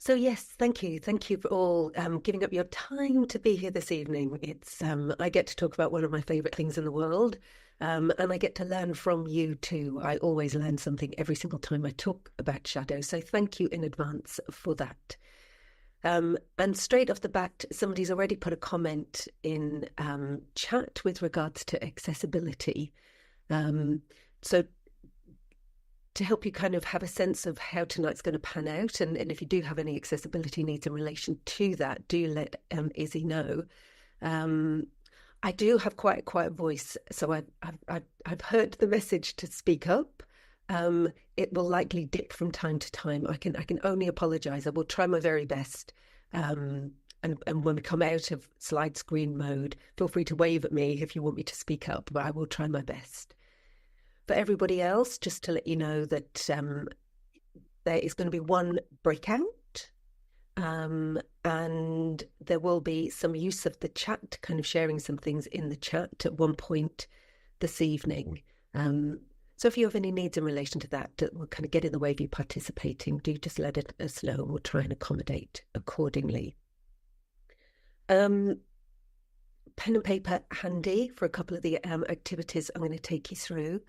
So yes, thank you. Thank you for all giving up your time to be here this evening. It's I get to talk about one of my favorite things in the world, and I get to learn from you too. I always learn something every single time I talk about shadow. So thank you in advance for that. And straight off the bat, somebody's already put a comment in chat with regards to accessibility. Um, so to help you kind of have a sense of how tonight's going to pan out. And if you do have any accessibility needs in relation to that, do let Izzy know. Um, I do have quite a quiet voice, so I've heard the message to speak up. It will likely dip from time to time. I can only apologise. I will try my very best. And when we come out of slide screen mode, feel free to wave at me if you want me to speak up, but I will try my best. For everybody else, just to let you know that there is going to be one breakout, and there will be some use of the chat, kind of sharing some things in the chat at one point this evening. So if you have any needs in relation to that will kind of get in the way of you participating, do just let us know and we'll try and accommodate accordingly. Pen and paper handy for a couple of the activities I'm going to take you through.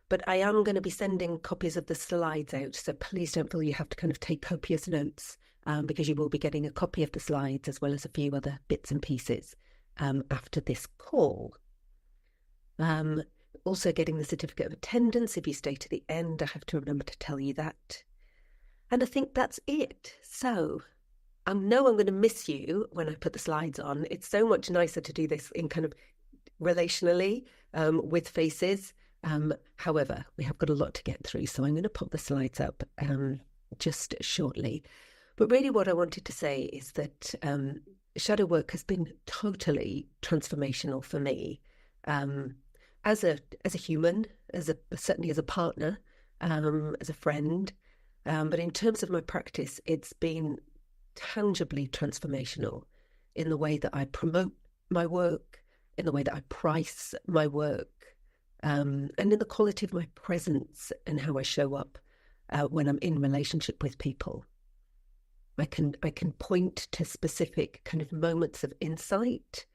But I am going to be sending copies of the slides out, so please don't feel you have to kind of take copious notes, because you will be getting a copy of the slides as well as a few other bits and pieces after this call. Also getting the certificate of attendance if you stay to the end. I have to remember to tell you that. And I think that's it. So I know I'm going to miss you when I put the slides on. It's so much nicer to do this in kind of relationally with faces. However, we have got a lot to get through, so I'm going to pop the slides up just shortly. But really what I wanted to say is that shadow work has been totally transformational for me as a human, certainly as a partner, as a friend. But in terms of my practice, it's been tangibly transformational in the way that I promote my work, in the way that I price my work, and in the quality of my presence and how I show up when I'm in relationship with people. I can point to specific kind of moments of insight,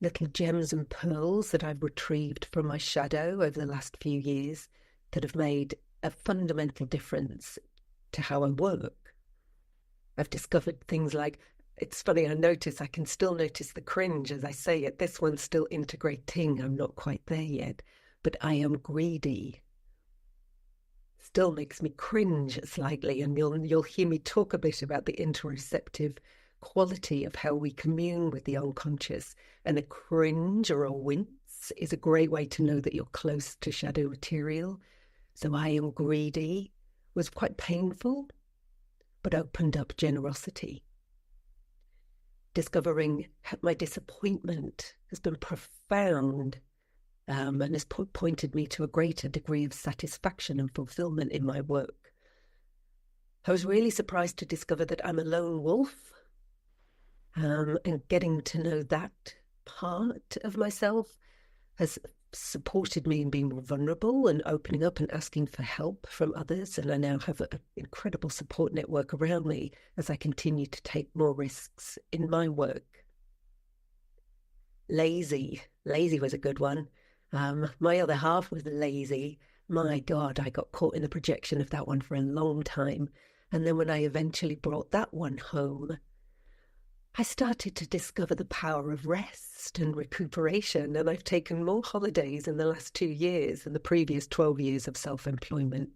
little gems and pearls that I've retrieved from my shadow over the last few years that have made a fundamental difference to how I work. I've discovered things like, it's funny, I can still notice the cringe as I say it. This one's still integrating. I'm not quite there yet. But I am greedy. Still makes me cringe slightly, and you'll hear me talk a bit about the interoceptive quality of how we commune with the unconscious. And a cringe or a wince is a great way to know that you're close to shadow material. So I am greedy was quite painful, but opened up generosity. Discovering my disappointment has been profound. And has pointed me to a greater degree of satisfaction and fulfillment in my work. I was really surprised to discover that I'm a lone wolf, and getting to know that part of myself has supported me in being more vulnerable and opening up and asking for help from others. And I now have an incredible support network around me as I continue to take more risks in my work. Lazy was a good one. My other half was lazy. My God, I got caught in the projection of that one for a long time. And then when I eventually brought that one home, I started to discover the power of rest and recuperation. And I've taken more holidays in the last 2 years than the previous 12 years of self-employment.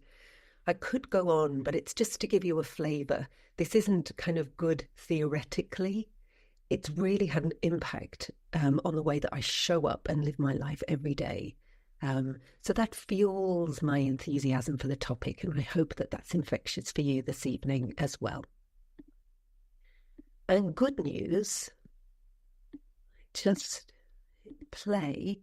I could go on, but it's just to give you a flavour. This isn't kind of good theoretically. It's really had an impact on the way that I show up and live my life every day. So that fuels my enthusiasm for the topic, and I hope that that's infectious for you this evening as well. And good news, just play,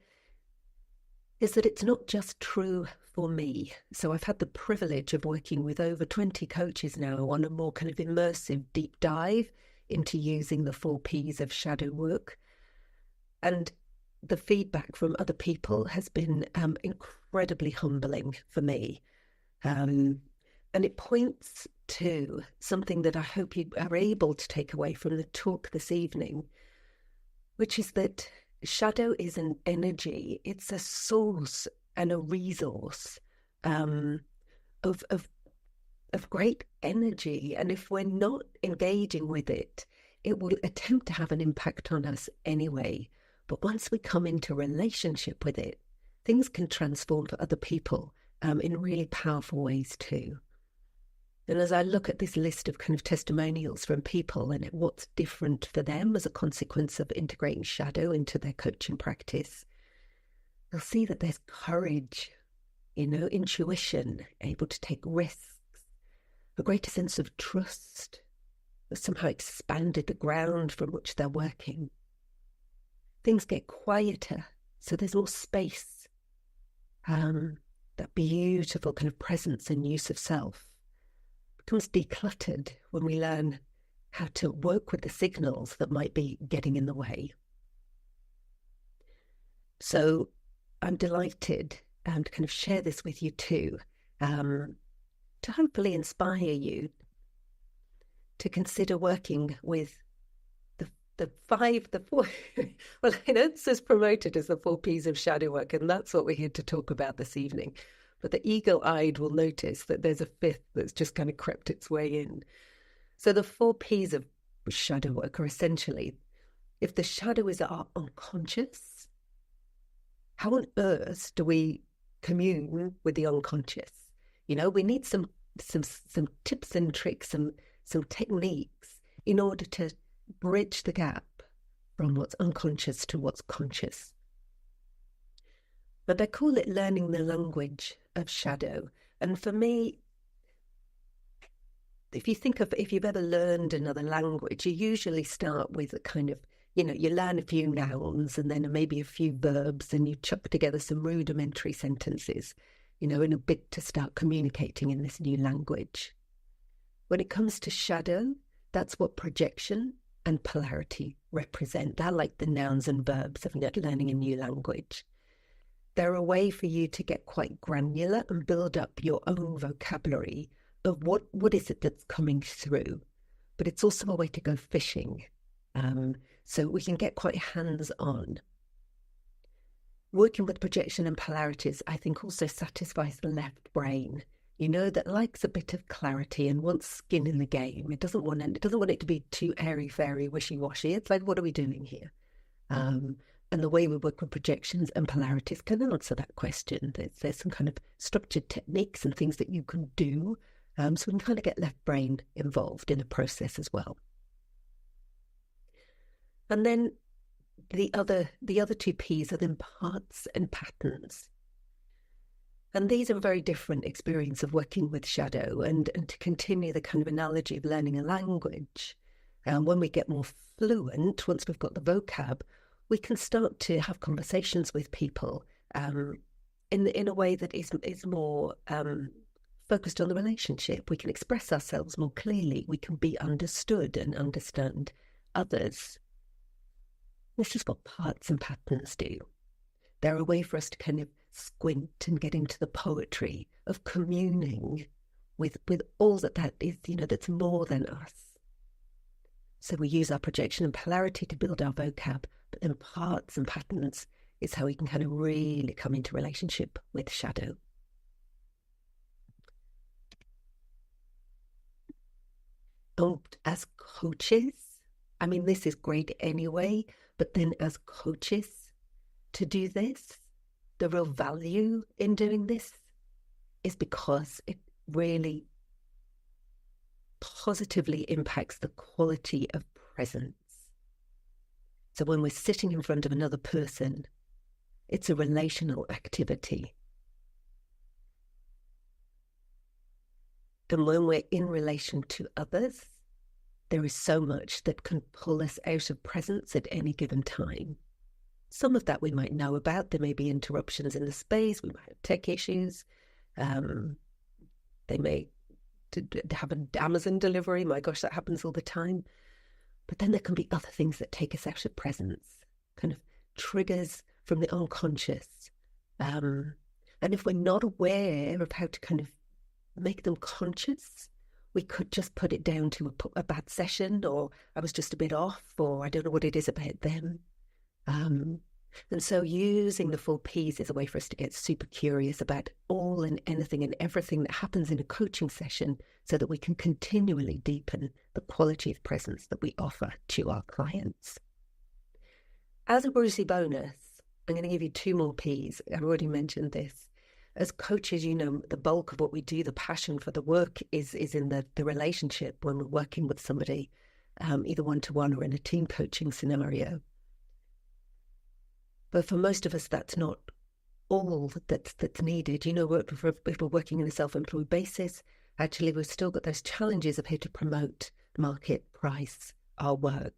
is that it's not just true for me. So I've had the privilege of working with over 20 coaches now on a more kind of immersive deep dive into using the 4 Ps of shadow work. And the feedback from other people has been incredibly humbling for me. And it points too, something that I hope you are able to take away from the talk this evening, which is that shadow is an energy. It's a source and a resource of, of of great energy. And if we're not engaging with it, it will attempt to have an impact on us anyway. But once we come into relationship with it, things can transform for other people in really powerful ways too. And as I look at this list of kind of testimonials from people and what's different for them as a consequence of integrating shadow into their coaching practice, you'll see that there's courage, intuition, able to take risks, a greater sense of trust that somehow expanded the ground from which they're working. Things get quieter, so there's more space. That beautiful kind of presence and use of self becomes decluttered when we learn how to work with the signals that might be getting in the way. So I'm delighted to kind of share this with you too, to hopefully inspire you to consider working with the four, well, it says promoted as the 4 P's of shadow work, and that's what we're here to talk about this evening. But the eagle-eyed will notice that there's a 5th that's just kind of crept its way in. So the 4 P's of shadow work are essentially, if the shadow is our unconscious, how on earth do we commune with the unconscious? We need some tips and tricks, some techniques in order to bridge the gap from what's unconscious to what's conscious. But I call it learning the language of shadow. And for me, if you've ever learned another language, you usually start with a kind of, you learn a few nouns and then maybe a few verbs, and you chuck together some rudimentary sentences, in a bid to start communicating in this new language. When it comes to shadow, that's what projection and polarity represent. They're like the nouns and verbs of learning a new language. They're a way for you to get quite granular and build up your own vocabulary of what is it that's coming through. But it's also a way to go fishing. So we can get quite hands-on. Working with projection and polarities, I think, also satisfies the left brain, that likes a bit of clarity and wants skin in the game. It doesn't want it to be too airy-fairy, wishy-washy. It's like, what are we doing here? And the way we work with projections and polarities can answer that question. There's some kind of structured techniques and things that you can do, so we can kind of get left brain involved in the process as well. And then the other 2 P's are then parts and patterns. And these are a very different experience of working with shadow. And to continue the kind of analogy of learning a language, when we get more fluent, once we've got the vocab, we can start to have conversations with people in a way that is more focused on the relationship. We can express ourselves more clearly. We can be understood and understand others. This is what parts and patterns do. They're a way for us to kind of squint and get into the poetry of communing with all that is, that's more than us. So we use our projection and polarity to build our vocab, but then parts and patterns is how we can kind of really come into relationship with shadow. And as coaches, I mean, this is great anyway, but then as coaches, to do this, the real value in doing this is because it really positively impacts the quality of presence. So when we're sitting in front of another person, it's a relational activity. And when we're in relation to others, there is so much that can pull us out of presence at any given time. Some of that we might know about. There may be interruptions in the space. We might have tech issues. They may have an Amazon delivery. My gosh, that happens all the time. But then there can be other things that take us out of presence, kind of triggers from the unconscious. And if we're not aware of how to kind of make them conscious, we could just put it down to a bad session, or I was just a bit off, or I don't know what it is about them. And so using the 4Ps is a way for us to get super curious about all and anything and everything that happens in a coaching session so that we can continually deepen the quality of presence that we offer to our clients. As a Brucey bonus, I'm going to give you 2 more Ps. I've already mentioned this. As coaches, you know, the bulk of what we do, the passion for the work is in the relationship when we're working with somebody, either one-to-one or in a team coaching scenario. But for most of us, that's not all that's needed. You know, if we're working in a self-employed basis, actually, we've still got those challenges of how to promote, market, price our work.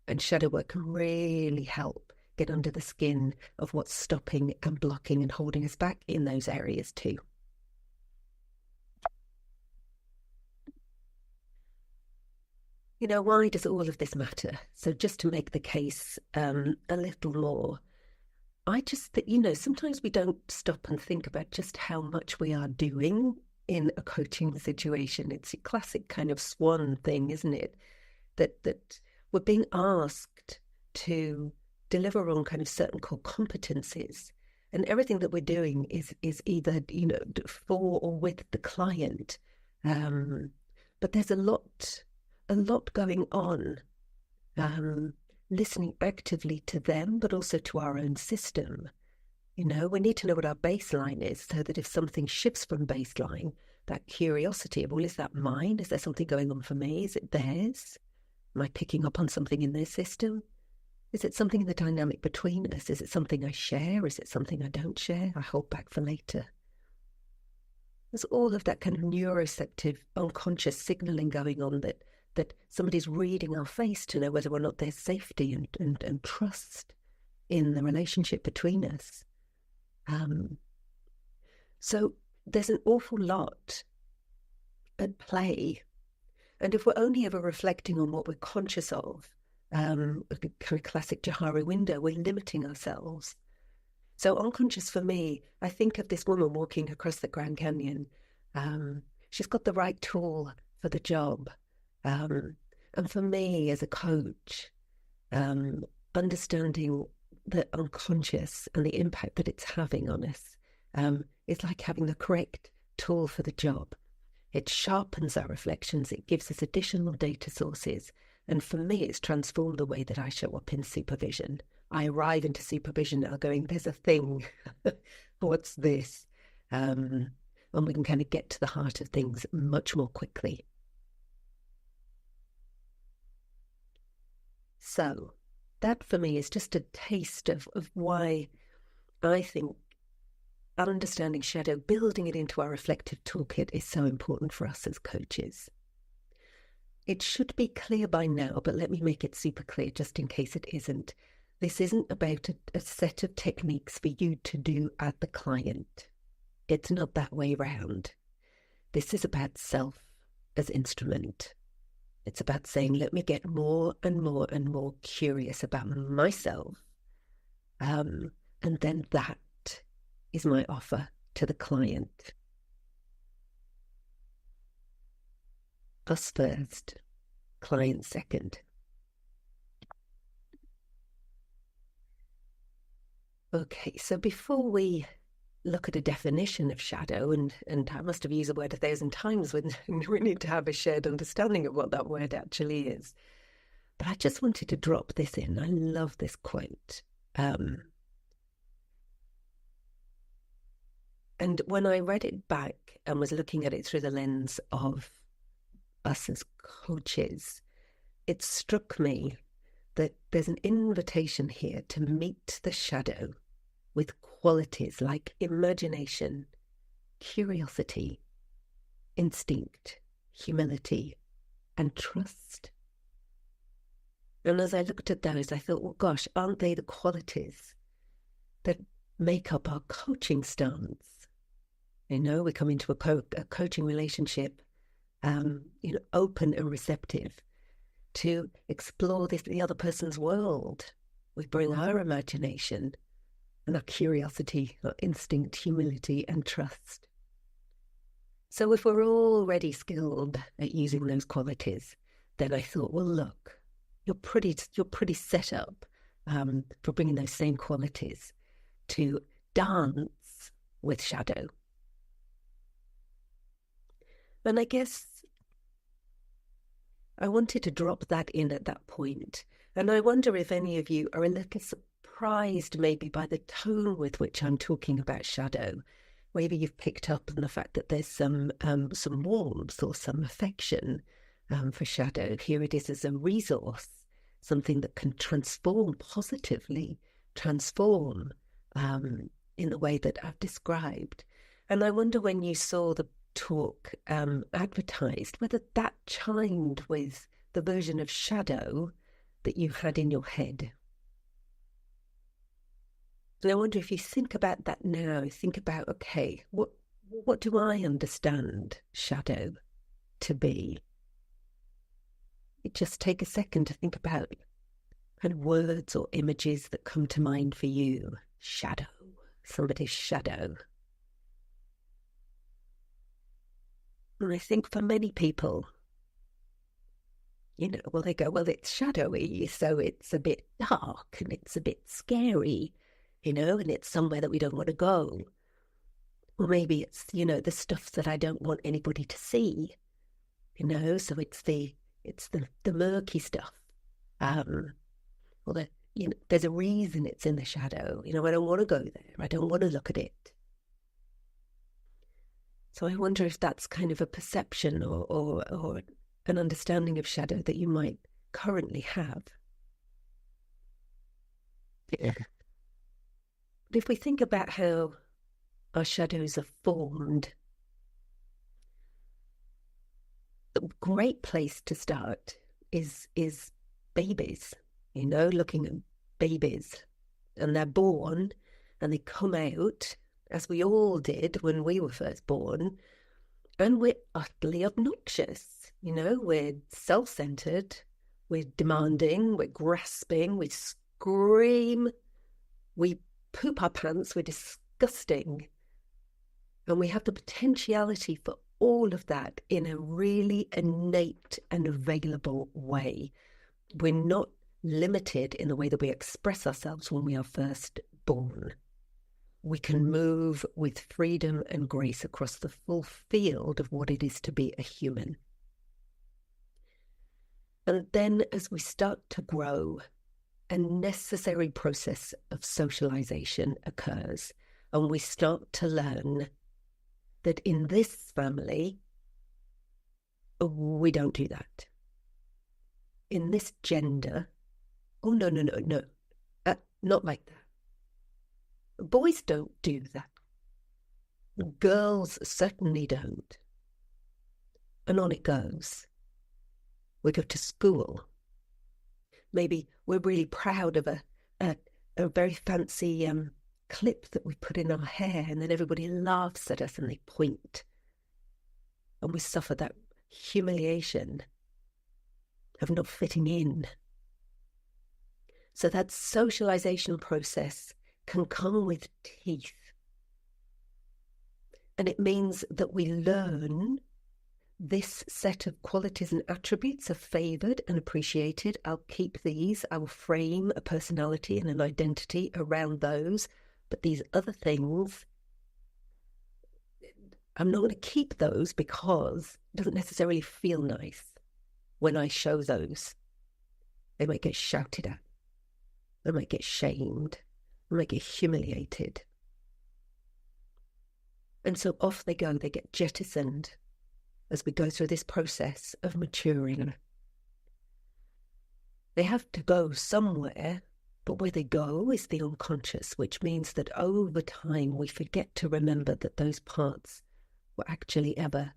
And shadow work can really help get under the skin of what's stopping and blocking and holding us back in those areas too. You know, why does all of this matter? So just to make the case a little more, I just think, you know, sometimes we don't stop and think about just how much we are doing in a coaching situation. It's a classic kind of swan thing, isn't it? That we're being asked to deliver on kind of certain core competencies, and everything that we're doing is either, you know, for or with the client. But there's a lot going on. Listening actively to them, but also to our own system. You know, we need to know what our baseline is so that if something shifts from baseline, that curiosity of, well, is that mine? Is there something going on for me? Is it theirs? Am I picking up on something in their system? Is it something in the dynamic between us? Is it something I share? Is it something I don't share? I hold back for later. There's all of that kind of neuroceptive, unconscious signaling going on that somebody's reading our face to know whether or not there's safety and trust in the relationship between us. So there's an awful lot at play. And if we're only ever reflecting on what we're conscious of, a kind of classic Johari window, we're limiting ourselves. So unconscious for me, I think of this woman walking across the Grand Canyon. She's got the right tool for the job. And for me as a coach, understanding the unconscious and the impact that it's having on us is like having the correct tool for the job. It sharpens our reflections. It gives us additional data sources. And for me, it's transformed the way that I show up in supervision. I arrive into supervision now going, there's a thing. What's this? And we can kind of get to the heart of things much more quickly. So that for me is just a taste of why I think understanding shadow, building it into our reflective toolkit is so important for us as coaches. It should be clear by now, but let me make it super clear just in case it isn't. This isn't about a set of techniques for you to do at the client. It's not that way round. This is about self as instrument. It's about saying, let me get more and more and more curious about myself. And then that is my offer to the client. Us first, client second. Okay, so before we look at a definition of shadow, and I must have used the word 1,000 times when we need to have a shared understanding of what that word actually is. But I just wanted to drop this in. I love this quote. And when I read it back and was looking at it through the lens of us as coaches, it struck me that there's an invitation here to meet the shadow with qualities like imagination, curiosity, instinct, humility, and trust. And as I looked at those, I thought, well, gosh, aren't they the qualities that make up our coaching stance? You know, we come into a coaching relationship, open and receptive to explore the other person's world. We bring our imagination and our curiosity, our instinct, humility, and trust. So if we're already skilled at using those qualities, then I thought, well, look, you're pretty set up for bringing those same qualities to dance with shadow. And I guess I wanted to drop that in at that point. And I wonder if any of you are a little surprised maybe by the tone with which I'm talking about shadow. Maybe you've picked up on the fact that there's some warmth or some affection for shadow. Here it is as a resource, something that can transform positively, transform in the way that I've described. And I wonder when you saw the talk advertised, whether that chimed with the version of shadow that you had in your head. And I wonder if you think about that now, think about, okay, what do I understand shadow to be? You just take a second to think about kind of words or images that come to mind for you. Shadow, somebody's shadow. And I think for many people, well, they go, well, it's shadowy, so it's a bit dark and it's a bit scary, and it's somewhere that we don't want to go. Or maybe it's, the stuff that I don't want anybody to see, so it's the murky stuff. Well, there's a reason it's in the shadow. I don't want to go there. I don't want to look at it. So I wonder if that's kind of a perception or an understanding of shadow that you might currently have. Yeah. But if we think about how our shadows are formed, a great place to start is babies, looking at babies. And they're born and they come out, as we all did when we were first born, and we're utterly obnoxious. We're self-centered, we're demanding, we're grasping, we scream, we poop our pants, we're disgusting. And we have the potentiality for all of that in a really innate and available way. We're not limited in the way that we express ourselves when we are first born. We can move with freedom and grace across the full field of what it is to be a human. And then as we start to grow, a necessary process of socialization occurs, and we start to learn that in this family, we don't do that. In this gender, oh, no, not like that. Boys don't do that. Girls certainly don't. And on it goes. We go to school. Maybe we're really proud of a very fancy clip that we put in our hair, and then everybody laughs at us and they point. And we suffer that humiliation of not fitting in. So that socialization process can come with teeth. And it means that we learn this set of qualities and attributes are favoured and appreciated. I'll keep these. I will frame a personality and an identity around those. But these other things, I'm not going to keep those because it doesn't necessarily feel nice when I show those. They might get shouted at. They might get shamed. They might get humiliated. And so off they go. They get jettisoned as we go through this process of maturing. They have to go somewhere, but where they go is the unconscious, which means that over time we forget to remember that those parts were actually ever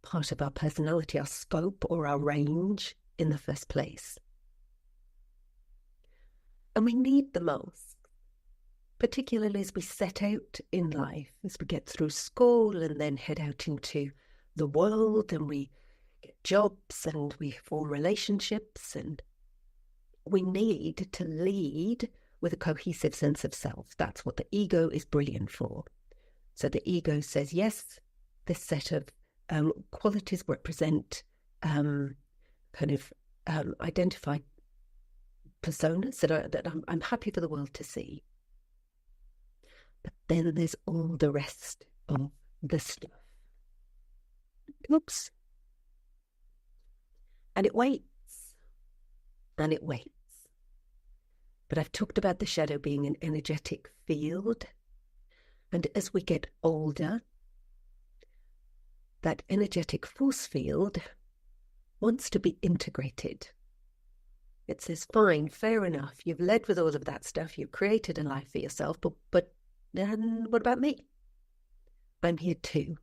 part of our personality, our scope or our range in the first place. And we need the most, particularly as we set out in life, as we get through school and then head out into the world, and we get jobs and we form relationships, and we need to lead with a cohesive sense of self. That's what the ego is brilliant for. So the ego says, yes, this set of qualities represent kind of identified personas that I'm happy for the world to see. But then there's all the rest of the stuff. Oops. And it waits. And it waits. But I've talked about the shadow being an energetic field. And as we get older, that energetic force field wants to be integrated. It says, fine, fair enough. You've led with all of that stuff. You've created a life for yourself. But then what about me? I'm here too.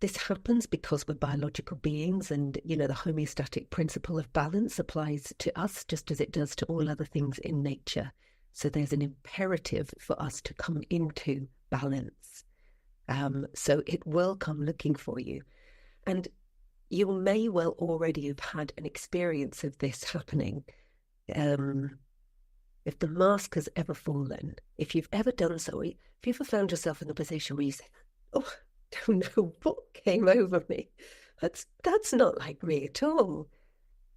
This happens because we're biological beings, and, the homeostatic principle of balance applies to us just as it does to all other things in nature. So there's an imperative for us to come into balance. So it will come looking for you. And you may well already have had an experience of this happening. If the mask has ever fallen, if you've ever done so, if you ever found yourself in a position where you say, oh, don't know what came over me. That's not like me at all.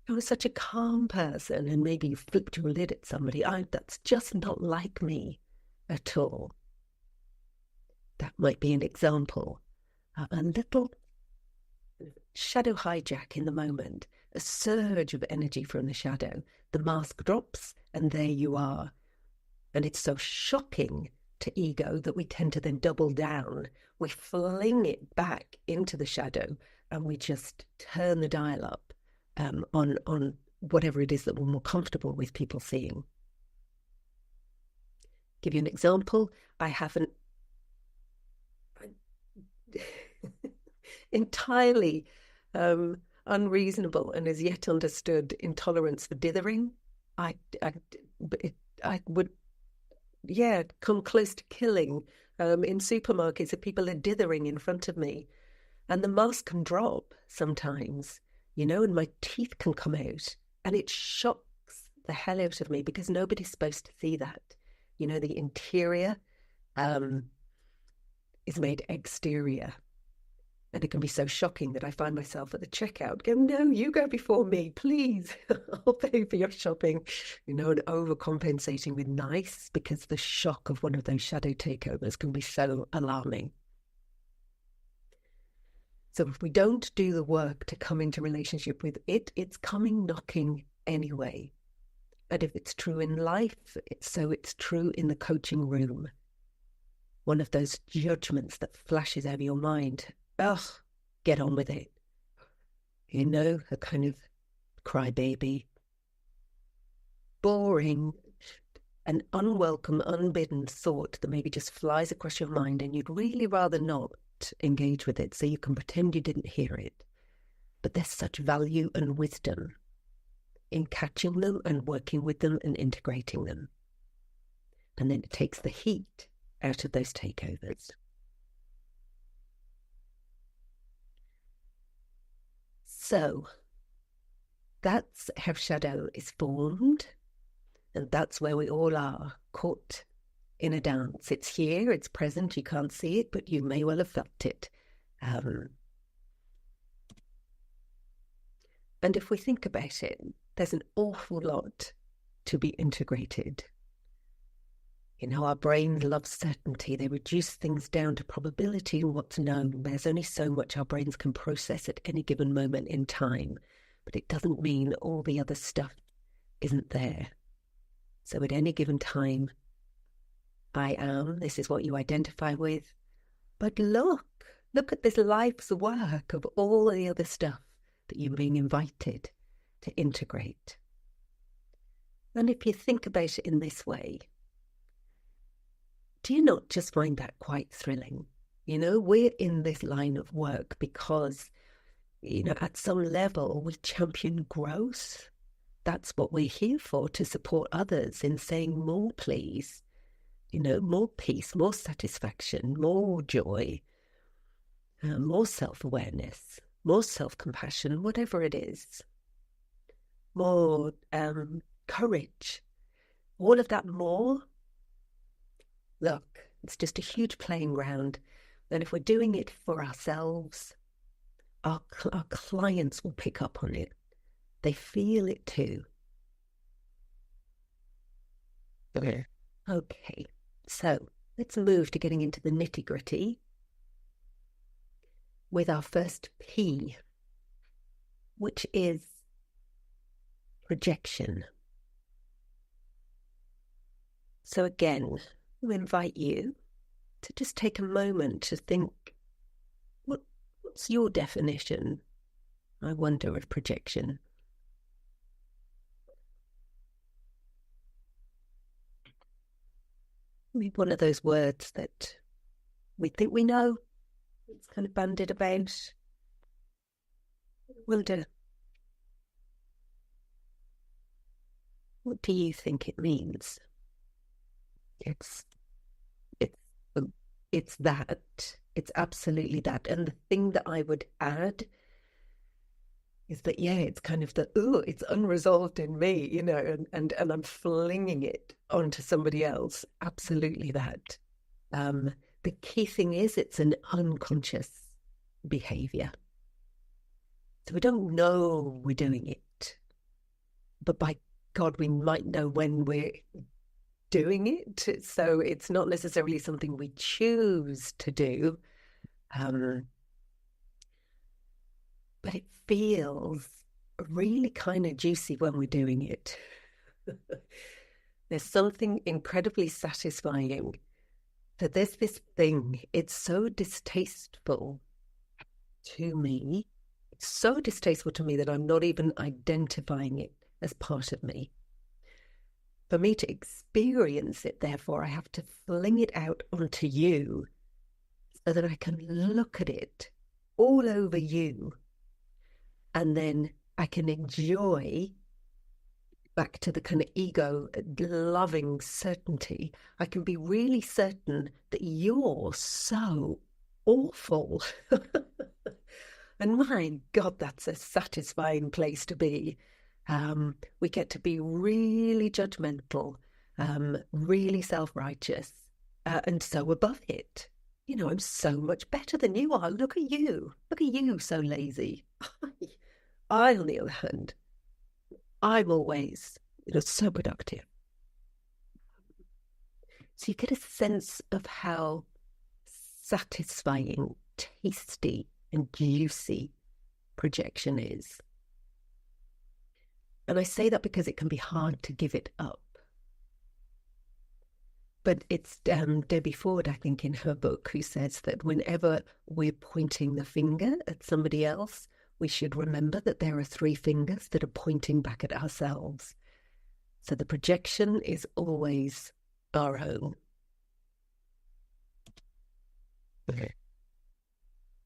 I was such a calm person, and maybe you flipped your lid at somebody. That's just not like me at all. That might be an example. A little shadow hijack in the moment, a surge of energy from the shadow. The mask drops, and there you are. And it's so shocking to ego that we tend to then double down. We fling it back into the shadow, and we just turn the dial up on whatever it is that we're more comfortable with people seeing. Give you an example. I haven't entirely unreasonable and as yet understood intolerance for dithering. I would come close to killing in supermarkets if people are dithering in front of me. And the mask can drop sometimes, and my teeth can come out. And it shocks the hell out of me because nobody's supposed to see that. The interior is made exterior. And it can be so shocking that I find myself at the checkout going, no, you go before me, please. I'll pay for your shopping, and overcompensating with nice, because the shock of one of those shadow takeovers can be so alarming. So if we don't do the work to come into relationship with it, it's coming knocking anyway. And if it's true in life, it's true in the coaching room. One of those judgments that flashes out of your mind. Ugh, get on with it. A kind of crybaby. Boring. An unwelcome, unbidden thought that maybe just flies across your mind, and you'd really rather not engage with it so you can pretend you didn't hear it. But there's such value and wisdom in catching them and working with them and integrating them. And then it takes the heat out of those takeovers. So that's how shadow is formed, and that's where we all are, caught in a dance. It's here, it's present, you can't see it, but you may well have felt it. And if we think about it, there's an awful lot to be integrated. Our brains love certainty. They reduce things down to probability and what's known. There's only so much our brains can process at any given moment in time, but it doesn't mean all the other stuff isn't there. So at any given time, this is what you identify with. But look at this life's work of all the other stuff that you're being invited to integrate. And if you think about it in this way, do you not just find that quite thrilling? We're in this line of work because, at some level we champion growth. That's what we're here for, to support others in saying more, please. More peace, more satisfaction, more joy, more self-awareness, more self-compassion, whatever it is. More courage. All of that more. Look, It's just a huge playing ground. And if we're doing it for ourselves, our clients will pick up on it. They feel it too. Okay. Okay. So let's move to getting into the nitty-gritty with our first P, which is projection. So again, we invite you to just take a moment to think, what's your definition, I wonder, of projection? Maybe one of those words that we think we know, it's kind of bandied about. Wonder, what do you think it means? It's it's that. It's absolutely that. And the thing that I would add is that, yeah, it's kind of it's unresolved in me, and I'm flinging it onto somebody else. Absolutely that. The key thing is it's an unconscious behavior. So we don't know we're doing it, but by God, we might know when we're doing it. So it's not necessarily something we choose to do. But it feels really kind of juicy when we're doing it. There's something incredibly satisfying that there's this thing, it's so distasteful to me. It's so distasteful to me that I'm not even identifying it as part of me. For me to experience it, therefore, I have to fling it out onto you so that I can look at it all over you. And then I can enjoy, back to the kind of ego loving certainty, I can be really certain that you're so awful. And my God, that's a satisfying place to be. We get to be really judgmental, really self-righteous, and so above it. I'm so much better than you are. Look at you. Look at you, so lazy. I, on the other hand, I'm always, so productive. So you get a sense of how satisfying, tasty, and juicy projection is. And I say that because it can be hard to give it up. But it's Debbie Ford, I think, in her book, who says that whenever we're pointing the finger at somebody else, we should remember that there are 3 fingers that are pointing back at ourselves. So the projection is always our own. Okay.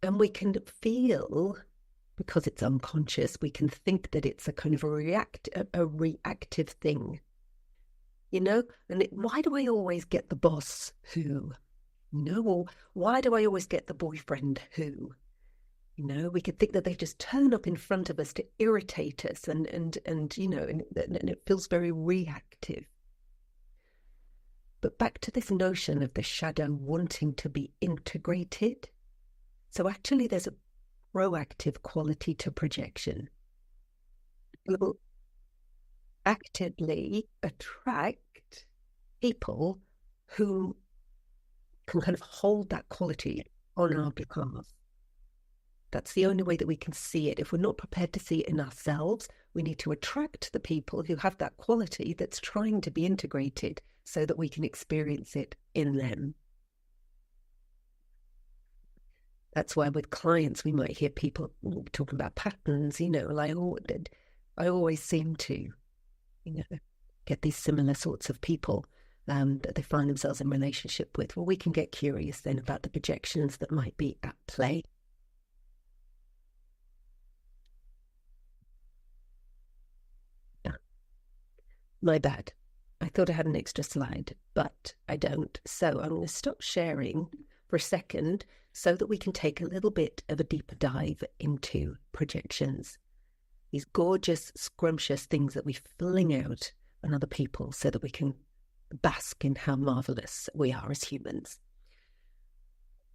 And we can feel, because it's unconscious, we can think that it's a kind of a reactive thing. And why do I always get the boss who? Or why do I always get the boyfriend who? We could think that they just turn up in front of us to irritate us, and it feels very reactive. But back to this notion of the shadow wanting to be integrated. So actually there's a proactive quality to projection. It will actively attract people who can kind of hold that quality on our behalf. That's the only way that we can see it. If we're not prepared to see it in ourselves, we need to attract the people who have that quality that's trying to be integrated so that we can experience it in them. That's why with clients, we might hear people talking about patterns, like, I always seem to, get these similar sorts of people that they find themselves in relationship with. Well, we can get curious then about the projections that might be at play. My bad. I thought I had an extra slide, but I don't. So I'm going to stop sharing for a second so that we can take a little bit of a deeper dive into projections. These gorgeous, scrumptious things that we fling out on other people so that we can bask in how marvelous we are as humans.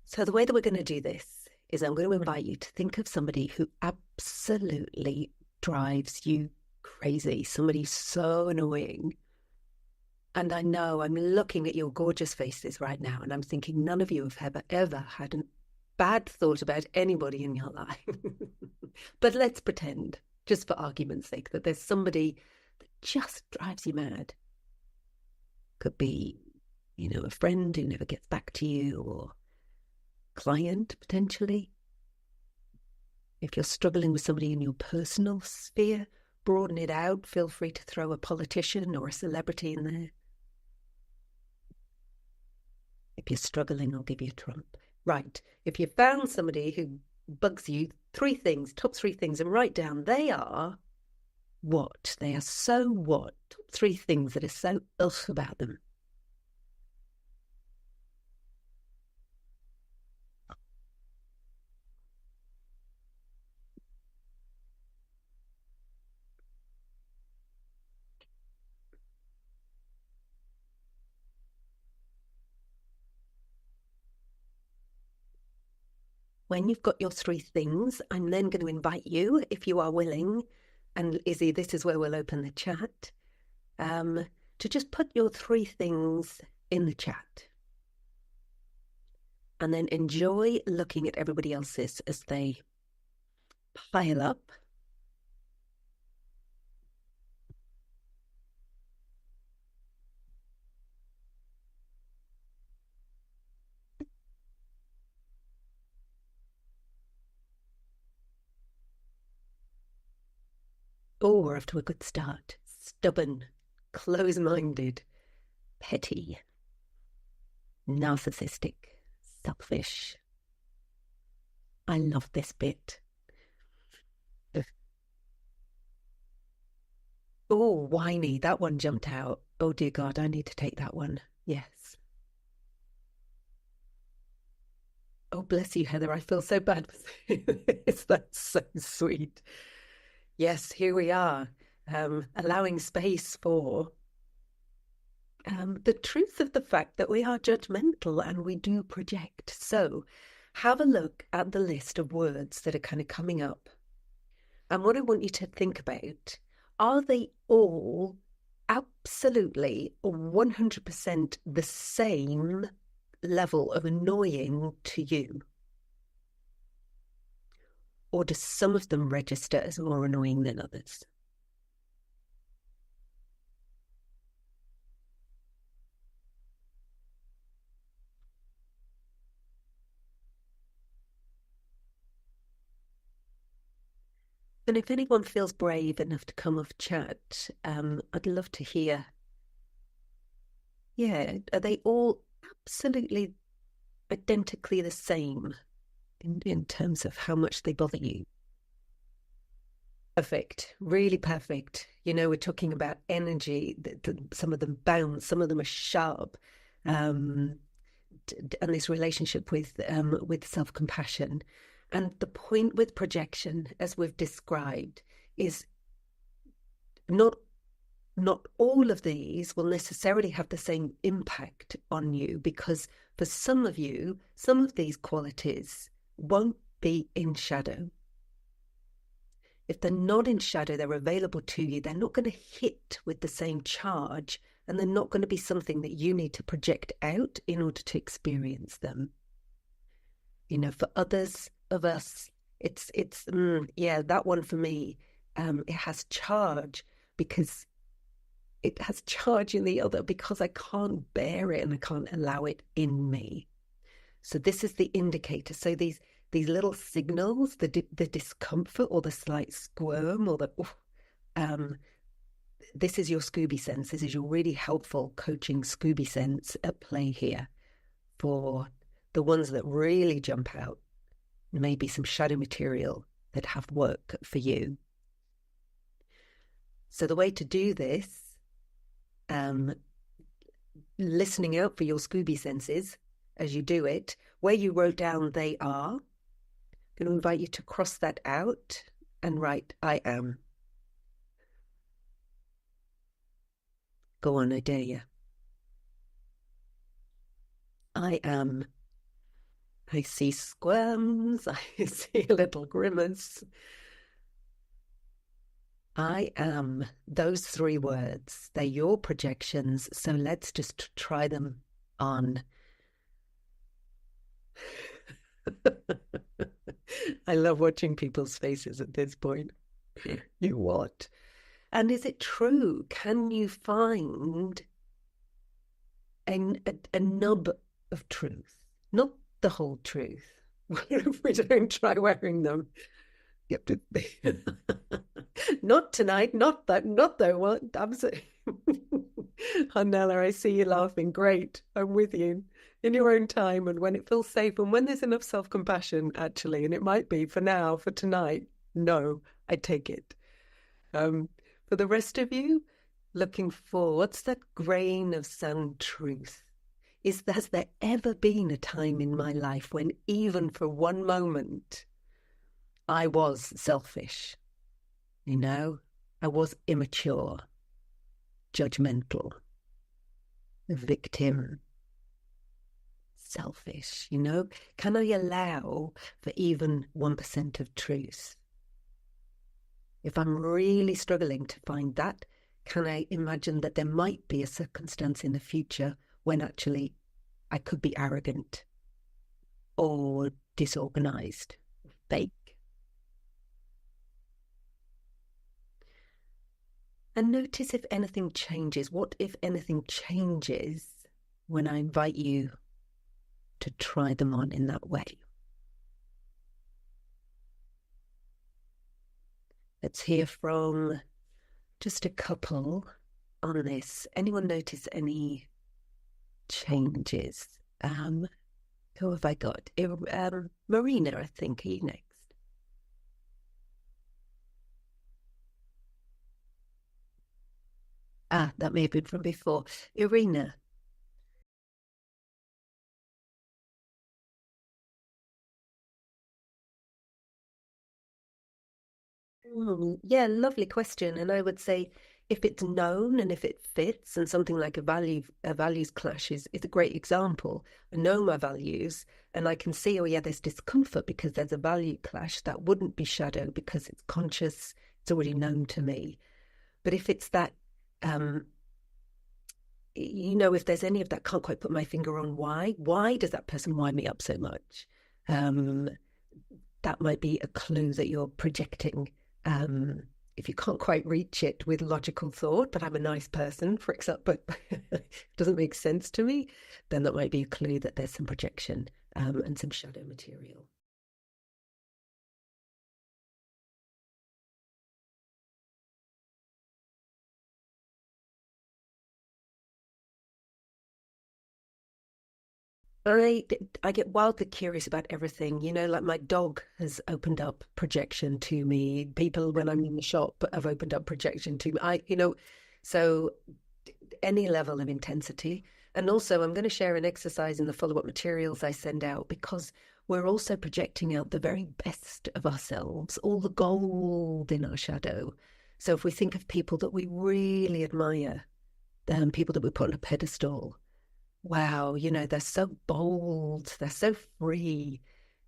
So the way that we're going to do this is I'm going to invite you to think of somebody who absolutely drives you crazy, somebody so annoying. And I know I'm looking at your gorgeous faces right now, and I'm thinking none of you have ever had a bad thought about anybody in your life. But let's pretend, just for argument's sake, that there's somebody that just drives you mad. Could be, a friend who never gets back to you, or client potentially. If you're struggling with somebody in your personal sphere, broaden it out. Feel free to throw a politician or a celebrity in there. If you're struggling, I'll give you a trump. Right. If you found somebody who bugs you, top three things, and write down they are what? They are so what? Top three things that are so ugh about them. When you've got your three things, I'm then going to invite you, if you are willing, and Izzy, this is where we'll open the chat, to just put your three things in the chat. And then enjoy looking at everybody else's as they pile up. Oh, we're off to a good start. Stubborn, close-minded, petty, narcissistic, selfish. I love this bit. Oh, whiny. That one jumped out. Oh, dear God, I need to take that one. Yes. Oh, bless you, Heather. I feel so bad for this. That's so sweet. Yes, here we are, allowing space for the truth of the fact that we are judgmental and we do project. So have a look at the list of words that are kind of coming up. And what I want you to think about, are they all absolutely 100% the same level of annoying to you? Or do some of them register as more annoying than others? And if anyone feels brave enough to come off chat, I'd love to hear. Yeah, are they all absolutely identically the same in terms of how much they bother you? Perfect, really perfect. We're talking about energy. Some of them bounce, some of them are sharp, and this relationship with self-compassion. And the point with projection, as we've described, is not all of these will necessarily have the same impact on you, because for some of you, some of these qualities won't be in shadow. If they're not in shadow, they're available to you. They're not going to hit with the same charge, and they're not going to be something that you need to project out in order to experience them. For others of us, yeah, that one for me, it has charge because it has charge in the other, because I can't bear it and I can't allow it in me. So this is the indicator. So these little signals, the discomfort or the slight squirm or this is your Scooby sense. This is your really helpful coaching Scooby sense at play here for the ones that really jump out. Maybe some shadow material that have work for you. So the way to do this, listening out for your Scooby senses as you do it, where you wrote down they are, I'm going to invite you to cross that out and write I am. Go on, I dare you. I am I see squirms. I see a little grimace. I am those three words. They're your projections. So let's just try them on. I love watching people's faces at this point. You what? And is it true? Can you find a nub of truth? Not the whole truth. What if we don't try wearing them? Yep. Not tonight, not that, not though. What? Absolutely. Hanella, I see you laughing. Great. I'm with you in your own time and when it feels safe and when there's enough self-compassion, actually. And it might be for now, for tonight. No, I take it. For the rest of you, looking for what's that grain of sound truth? Has there ever been a time in my life when even for one moment I was selfish? You know, I was immature, judgmental, a victim, selfish, you know? Can I allow for even 1% of truth? If I'm really struggling to find that, can I imagine that there might be a circumstance in the future when actually I could be arrogant or disorganized, fake? And notice if anything changes. What if anything changes when I invite you to try them on in that way? Let's hear from just a couple on this. Anyone notice any changes? Who have I got? Marina, I think. Are you next? Ah, that may have been from before. Irina. Yeah, lovely question. And I would say if it's known and if it fits and something like a values clash is a great example. I know my values and I can see, oh yeah, there's discomfort because there's a value clash. That wouldn't be shadow because it's conscious, it's already known to me. But if it's that, um, if there's any of that, can't quite put my finger on why does that person wind me up so much? Um, that might be a clue that you're projecting. If you can't quite reach it with logical thought, but I'm a nice person, for example, but it doesn't make sense to me, then that might be a clue that there's some projection and some shadow material. I I get wildly curious about everything. Like my dog has opened up projection to me. People, when I'm in the shop, have opened up projection to me. So any level of intensity. And also, I'm going to share an exercise in the follow-up materials I send out because we're also projecting out the very best of ourselves, all the gold in our shadow. So if we think of people that we really admire, people that we put on a pedestal, wow, they're so bold, they're so free.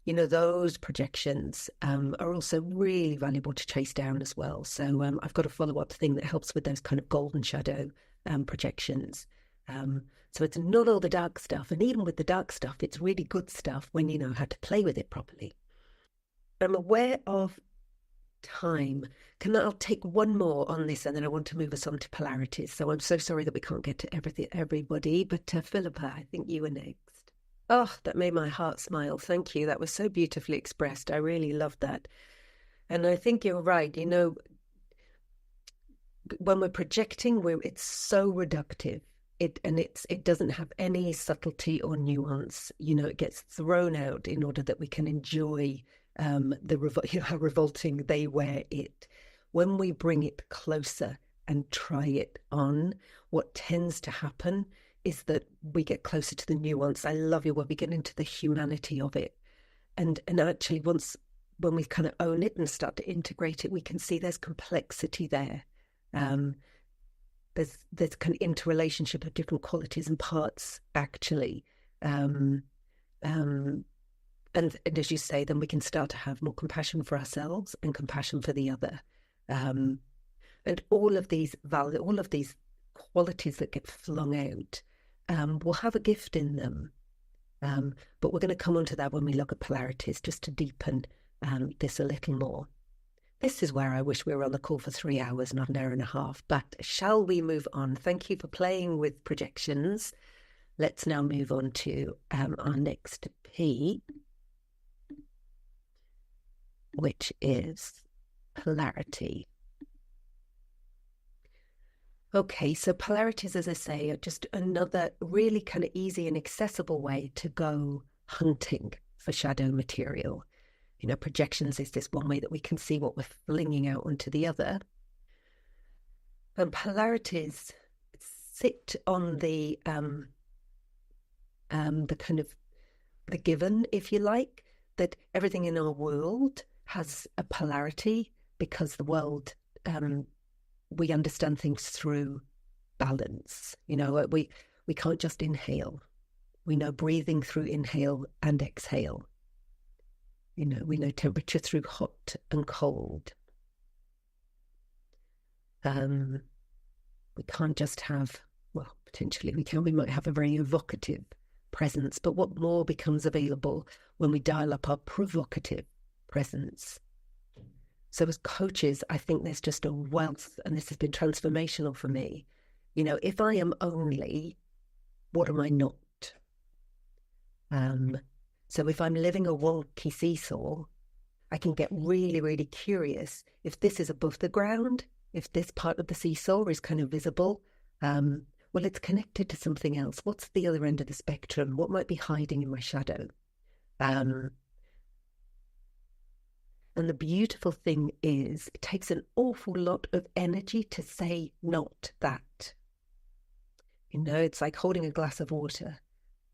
Those projections are also really valuable to chase down as well. So I've got a follow-up thing that helps with those kind of golden shadow projections. So it's not all the dark stuff. And even with the dark stuff, it's really good stuff when you know how to play with it properly. I'm aware of time. I'll take one more on this and then I want to move us on to polarities. So I'm so sorry that we can't get to everybody, but Philippa, I think you were next. Oh, that made my heart smile. Thank you. That was so beautifully expressed. I really loved that. And I think you're right. When we're projecting, it's so reductive. It doesn't have any subtlety or nuance. It gets thrown out in order that we can enjoy how revolting they wear it. When we bring it closer and try it on, what tends to happen is that we get closer to the nuance. I love you when we get into the humanity of it, and actually when we kind of own it and start to integrate it, we can see there's complexity there. Um, there's kind of interrelationship of different qualities and parts actually. Um, um, And as you say, then we can start to have more compassion for ourselves and compassion for the other. And all of these qualities that get flung out will have a gift in them. But we're going to come on to that when we look at polarities, just to deepen this a little more. This is where I wish we were on the call for 3 hours, not an hour and a half. But shall we move on? Thank you for playing with projections. Let's now move on to our next P, which is polarity. Okay, so polarities, as I say, are just another really kind of easy and accessible way to go hunting for shadow material. You know, projections is this one way that we can see what we're flinging out onto the other. And polarities sit on the kind of the given, if you like, that everything in our world has a polarity because the world, we understand things through balance. You know, we can't just inhale. We know breathing through inhale and exhale. You know, we know temperature through hot and cold. We can't just have, well, potentially we might have a very evocative presence, but what more becomes available when we dial up our provocative presence? So as coaches, I think there's just a wealth, and this has been transformational for me. You know, if I am only, what am I not? So if I'm living a wonky seesaw, I can get really, really curious if this is above the ground, if this part of the seesaw is kind of visible. Well, it's connected to something else. What's the other end of the spectrum? What might be hiding in my shadow? And the beautiful thing is it takes an awful lot of energy to say not that. You know, it's like holding a glass of water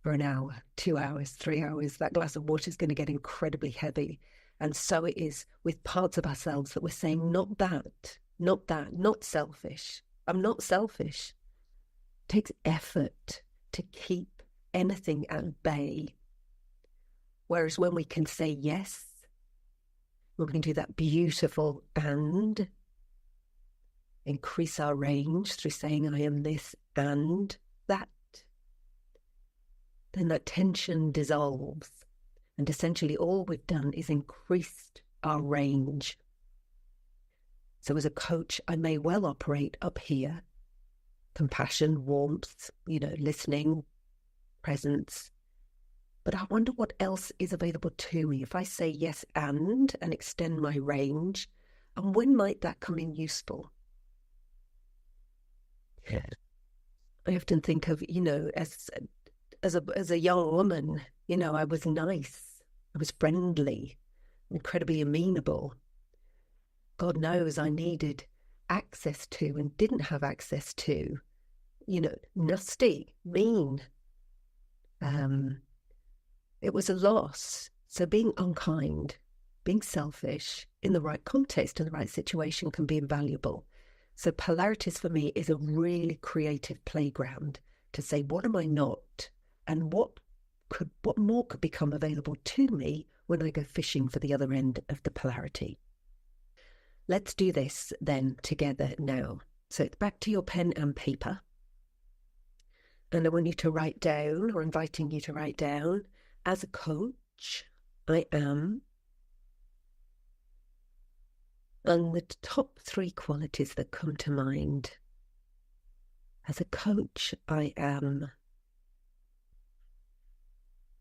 for an hour, 2 hours, 3 hours. That glass of water is going to get incredibly heavy. And so it is with parts of ourselves that we're saying, not that, not selfish. I'm not selfish. It takes effort to keep anything at bay. Whereas when we can say yes, we can do that beautiful and increase our range through saying I am this and that, then that tension dissolves. And essentially all we've done is increased our range. So as a coach, I may well operate up here. Compassion, warmth, you know, listening, presence. But I wonder what else is available to me if I say yes and extend my range. And when might that come in useful? Yeah. I often think of, you know, as a young woman, you know, I was nice, I was friendly, incredibly amenable. God knows I needed access to and didn't have access to, you know, nasty, mean. It was a loss. So being unkind, being selfish in the right context, in the right situation can be invaluable. So polarities for me is a really creative playground to say, what am I not? And what more could become available to me when I go fishing for the other end of the polarity? Let's do this then together now. So it's back to your pen and paper. And I want you to write down, or inviting you to write down, as a coach, I am, and the top 3 qualities that come to mind. As a coach, I am.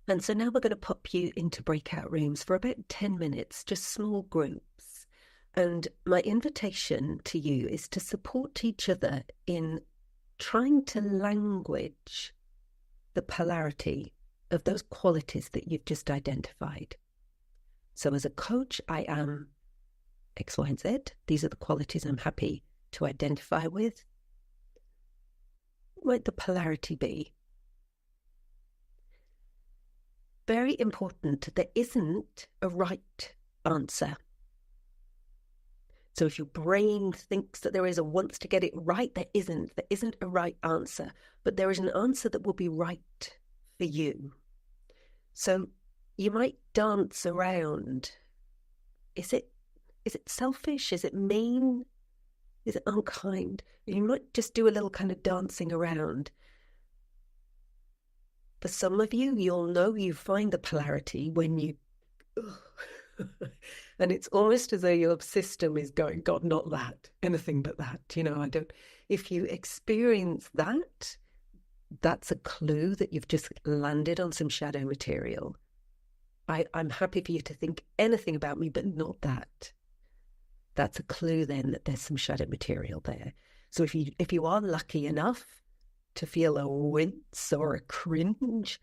And so now we're going to pop you into breakout rooms for about 10 minutes, just small groups. And my invitation to you is to support each other in trying to language the polarity of those qualities that you've just identified. So as a coach, I am X, Y, and Z. These are the qualities I'm happy to identify with. What might the polarity be? Very important, there isn't a right answer. So if your brain thinks that there is or wants to get it right, there isn't a right answer, but there is an answer that will be right for you. So you might dance around, is it selfish? Is it mean? Is it unkind? You might just do a little kind of dancing around. For some of you, you'll know you find the polarity when you, and it's almost as though your system is going, God, not that, anything but that. I don't, if you experience that, that's a clue that you've just landed on some shadow material. I'm happy for you to think anything about me, but not that. That's a clue then that there's some shadow material there. So if you are lucky enough to feel a wince or a cringe,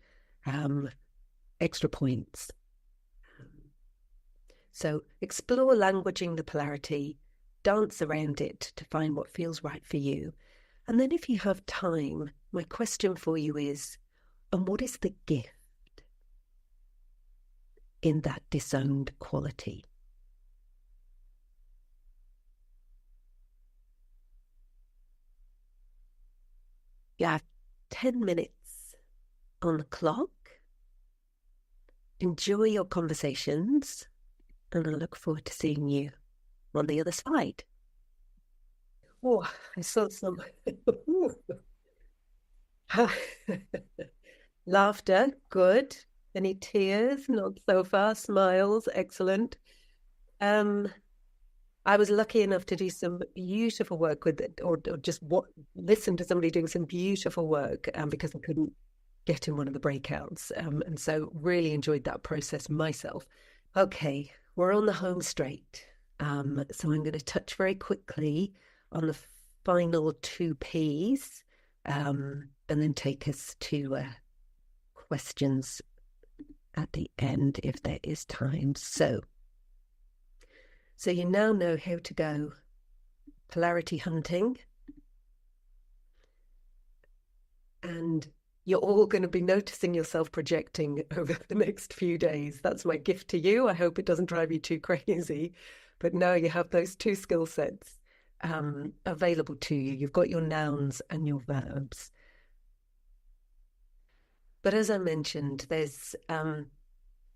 extra points. So explore languaging the polarity, dance around it to find what feels right for you. And then if you have time, my question for you is, and what is the gift in that disowned quality? You have 10 minutes on the clock. Enjoy your conversations, and I look forward to seeing you on the other side. Oh, I saw some laughter. Good. Any tears? Not so far. Smiles. Excellent. I was lucky enough to do some beautiful work with it, or just listen to somebody doing some beautiful work because I couldn't get in one of the breakouts. And so really enjoyed that process myself. Okay, we're on the home straight. So I'm going to touch very quickly on the final two Ps, and then take us to questions at the end if there is time. So you now know how to go polarity hunting, and you're all going to be noticing yourself projecting over the next few days. That's my gift to you. I hope it doesn't drive you too crazy, but now you have those two skill sets available to you. You've got your nouns and your verbs. But as I mentioned, there's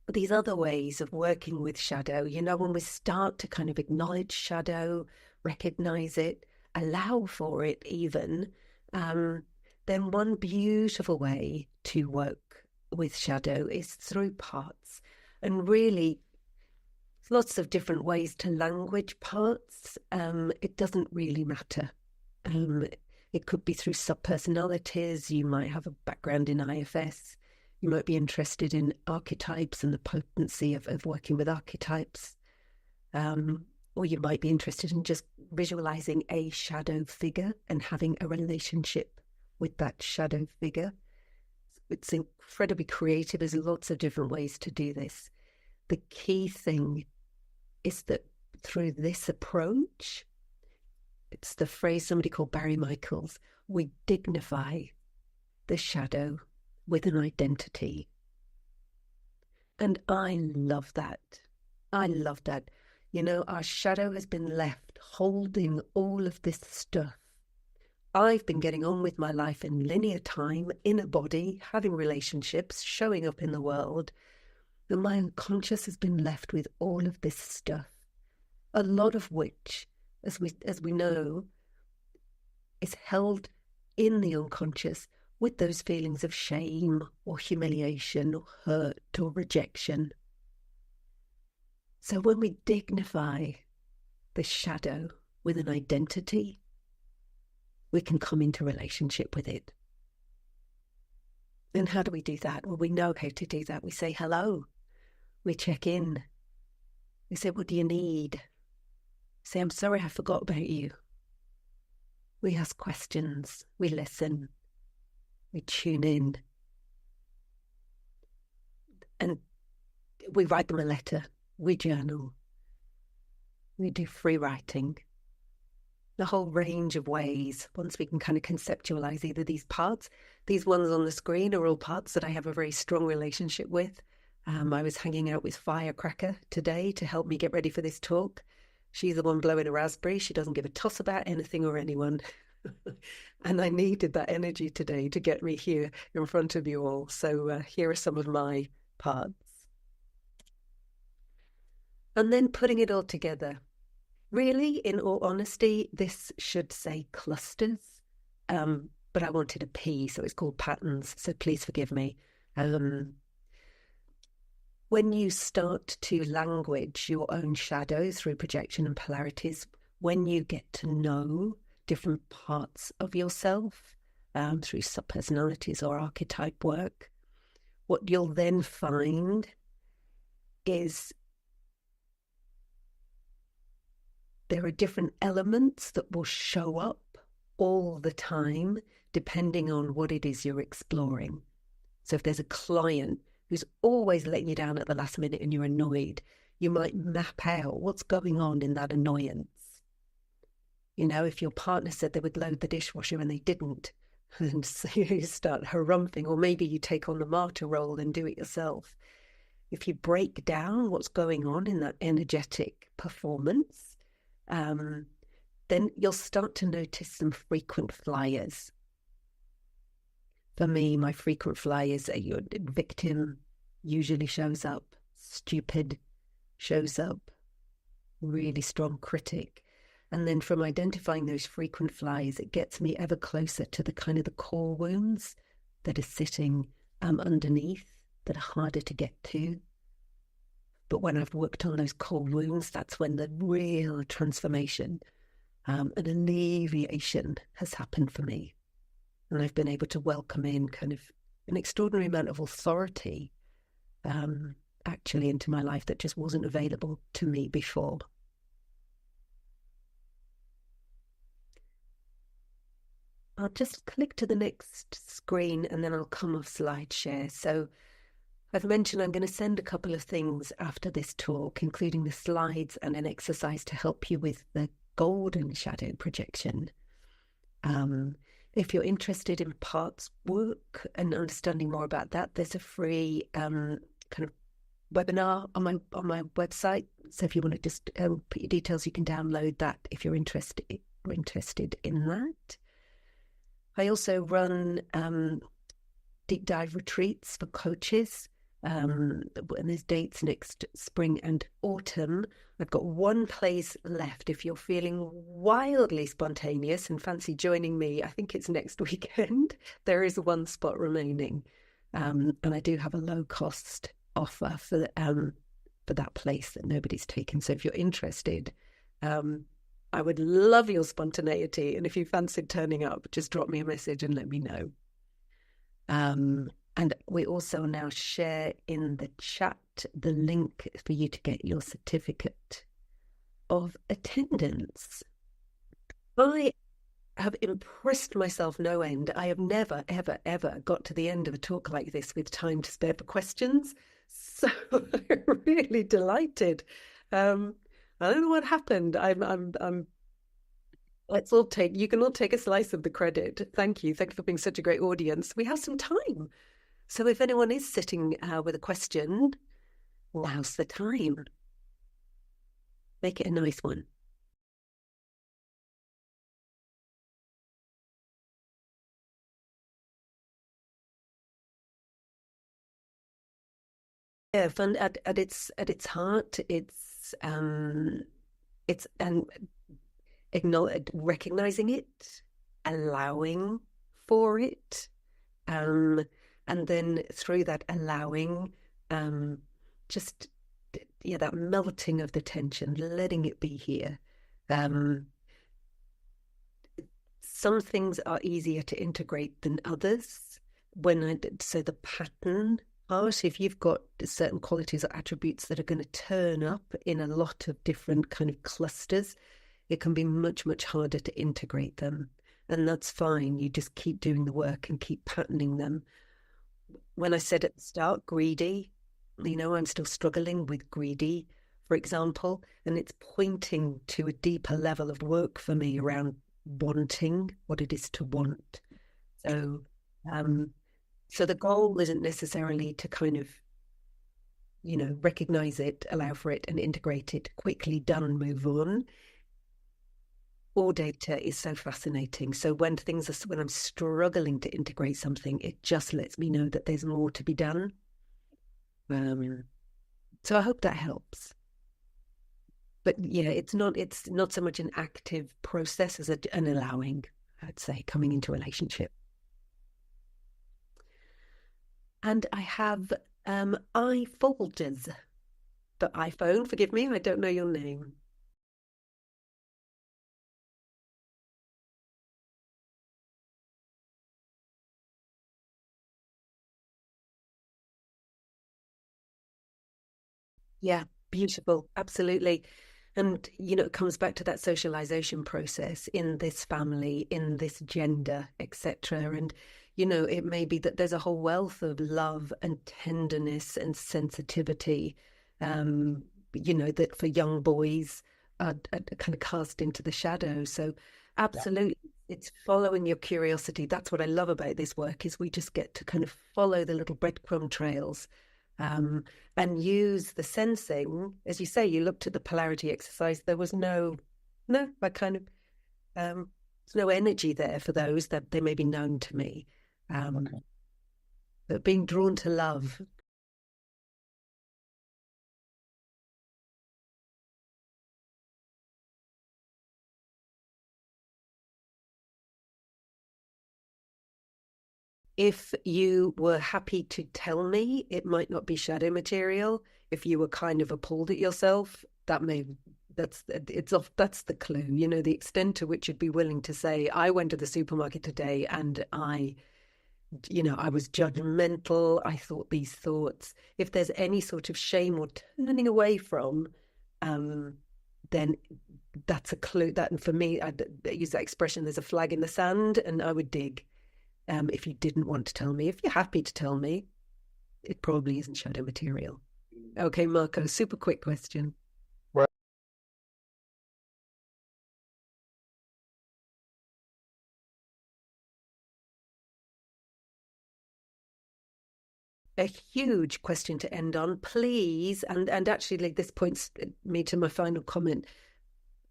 these other ways of working with shadow. When we start to kind of acknowledge shadow, recognize it, allow for it even, then one beautiful way to work with shadow is through parts. And really, lots of different ways to language parts. It doesn't really matter. It could be through subpersonalities. You might have a background in IFS. You might be interested in archetypes and the potency of working with archetypes. Or you might be interested in just visualizing a shadow figure and having a relationship with that shadow figure. It's incredibly creative. There's lots of different ways to do this. The key thing is that through this approach, it's the phrase somebody called Barry Michaels, we dignify the shadow with an identity. And I love that. I love that. Our shadow has been left holding all of this stuff. I've been getting on with my life in linear time, in a body, having relationships, showing up in the world. And my unconscious has been left with all of this stuff, a lot of which, as we know, is held in the unconscious with those feelings of shame or humiliation or hurt or rejection. So when we dignify the shadow with an identity, we can come into relationship with it. And how do we do that? Well, we know how to do that. We say hello. We check in. We say, what do you need? Say, I'm sorry I forgot about you. We ask questions. We listen. We tune in. And we write them a letter. We journal. We do free writing. The whole range of ways, once we can kind of conceptualize either these parts. These ones on the screen are all parts that I have a very strong relationship with. I was hanging out with Firecracker today to help me get ready for this talk. She's the one blowing a raspberry. She doesn't give a toss about anything or anyone. And I needed that energy today to get me here in front of you all. So here are some of my parts. and then putting it all together. Really, in all honesty, this should say clusters, but I wanted a P, so it's called patterns. So please forgive me. When you start to language your own shadows through projection and polarities, when you get to know different parts of yourself through subpersonalities or archetype work, what you'll then find is there are different elements that will show up all the time, depending on what it is you're exploring. So if there's a client who's always letting you down at the last minute and you're annoyed, you might map out what's going on in that annoyance. You know, if your partner said they would load the dishwasher and they didn't, and so you start harumphing, or maybe you take on the martyr role and do it yourself. If you break down what's going on in that energetic performance, then you'll start to notice some frequent flyers. For me, my frequent flyers are your victim usually shows up, stupid shows up, really strong critic. And then from identifying those frequent flyers, it gets me ever closer to the kind of the core wounds that are sitting underneath, that are harder to get to. But when I've worked on those core wounds, that's when the real transformation and alleviation has happened for me. And I've been able to welcome in kind of an extraordinary amount of authority actually into my life that just wasn't available to me before. I'll just click to the next screen and then I'll come off slide share. So I've mentioned I'm going to send a couple of things after this talk, including the slides and an exercise to help you with the golden shadow projection. If you're interested in parts work and understanding more about that, there's a free kind of webinar on my website. So if you want to just put your details, you can download that if you're interested in that. I also run deep dive retreats for coaches. And there's dates next spring and autumn. I've got one place left. If you're feeling wildly spontaneous and fancy joining me, I think it's next weekend. There is one spot remaining. And I do have a low cost offer for that place that nobody's taken. So if you're interested, I would love your spontaneity. And if you fancied turning up, just drop me a message and let me know. And we also now share in the chat the link for you to get your certificate of attendance. I have impressed myself no end. I have never, ever, ever got to the end of a talk like this with time to spare for questions. So I'm really delighted. I don't know what happened. You can all take a slice of the credit. Thank you. Thank you for being such a great audience. We have some time. So if anyone is sitting with a question, now's the time. Make it a nice one. Yeah, fun at its heart, it's recognizing it, allowing for it, and then through that allowing, just that melting of the tension, letting it be here. Some things are easier to integrate than others. So the pattern part, if you've got certain qualities or attributes that are going to turn up in a lot of different kind of clusters, it can be much, much harder to integrate them. And that's fine. You just keep doing the work and keep patterning them. When I said at the start, greedy, I'm still struggling with greedy, for example, and it's pointing to a deeper level of work for me around wanting what it is to want. So, so the goal isn't necessarily to kind of, recognize it, allow for it, and integrate it quickly, done, move on. All data is so fascinating. So when I'm struggling to integrate something, it just lets me know that there's more to be done. So I hope that helps. But yeah, it's not so much an active process as an allowing, I'd say, coming into a relationship. And I have iFolders. The iPhone, forgive me, I don't know your name. Yeah, beautiful. Absolutely. And, it comes back to that socialization process in this family, in this gender, etc. And, it may be that there's a whole wealth of love and tenderness and sensitivity, um, that for young boys are kind of cast into the shadows. So, Yeah. absolutely, it's following your curiosity. That's what I love about this work is we just get to kind of follow the little breadcrumb trails. Um, and use the sensing, as you say, you looked at the polarity exercise. There was no, like kind of, there's no energy there for those that they may be known to me. Okay. But being drawn to love, if you were happy to tell me, it might not be shadow material. If you were kind of appalled at yourself, that's the clue, the extent to which you'd be willing to say, I went to the supermarket today and I was judgmental. I thought these thoughts. If there's any sort of shame or turning away from, um, then that's a clue. That, and for me, I use that expression, there's a flag in the sand, and I would dig. If you didn't want to tell me, if you're happy to tell me, it probably isn't shadow material. Okay, Marco, super quick question. Well, A huge question to end on, please. And actually, like, this points me to my final comment.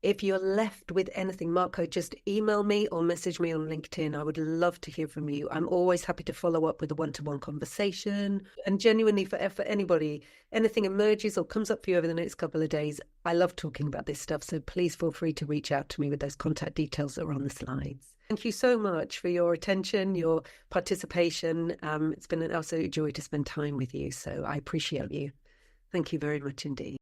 If you're left with anything, Marco, just email me or message me on LinkedIn. I would love to hear from you. I'm always happy to follow up with a one-to-one conversation. And genuinely, for anybody, anything emerges or comes up for you over the next couple of days, I love talking about this stuff. So please feel free to reach out to me with those contact details that are on the slides. Thank you so much for your attention, your participation. It's been an absolute joy to spend time with you. So I appreciate you. Thank you very much indeed.